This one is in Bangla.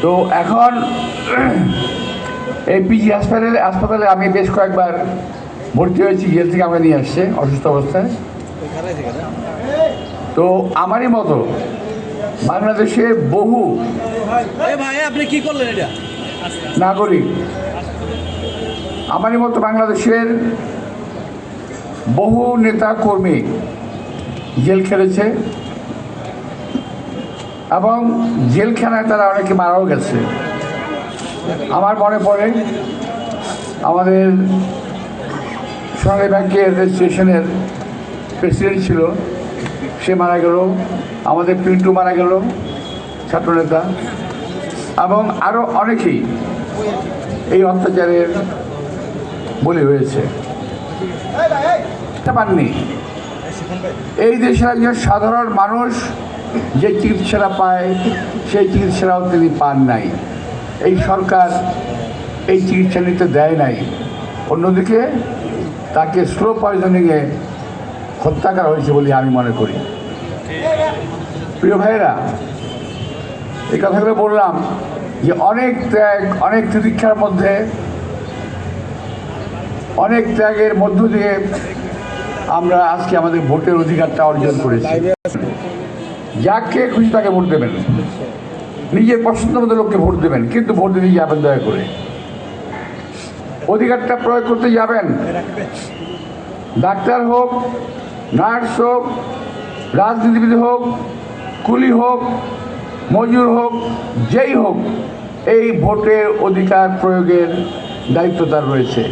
তো এখন এই পিজি হাসপাতালে আমি বেশ কয়েকবার ভর্তি হয়েছি, জেল থেকে আমাকে নিয়ে আসছে অসুস্থ অবস্থায়। তো আমারই মতো বাংলাদেশে বহু আপনি কি করলেন এটা নাগরিক, আমারই মতো বাংলাদেশের বহু নেতা কর্মী জেল খেলেছে এবং জেলখানায় তারা অনেকে মারাও গেছে। আমার মনে পড়ে আমাদের সোনালী ব্যাংকের রেজিস্ট্রেশনের প্রেসিডেন্ট ছিল, সে মারা গেল, আমাদের পিন্টু মারা গেল ছাত্রনেতা, এবং আরও অনেকেই এই অত্যাচারের বলি হয়েছে। পাননি এই দেশের একজন সাধারণ মানুষ যে চিকিৎসাটা পায় সেই চিকিৎসাটাও তিনি পান নাই, এই সরকার এই চিকিৎসা নিতে দেয় নাই। অন্যদিকে তাকে স্লো পয়জনিংয়ে হত্যা করা হয়েছে বলে আমি মনে করি। প্রিয় ভাইয়েরা, এই কথাগুলো বললাম যে অনেক ত্যাগ, অনেক তিতিক্ষার মধ্যে, অনেক ত্যাগের মধ্য দিয়ে আমরা আজকে আমাদের ভোটের অধিকারটা অর্জন করেছি। যাকে খুশি তাকে ভোট দেবেন, নিজের পছন্দ মতো লোককে ভোট দেবেন, কিন্তু ভোট দিতে যাবেন দয়া করে। অধিকারটা প্রয়োগ করতে যাবেন, ডাক্তার হোক, নার্স হোক, রাজনীতিবিদ হোক, কুলি হোক, মজুর হোক, যেই হোক, এই ভোটের অধিকার প্রয়োগের দায়িত্ব তার রয়েছে।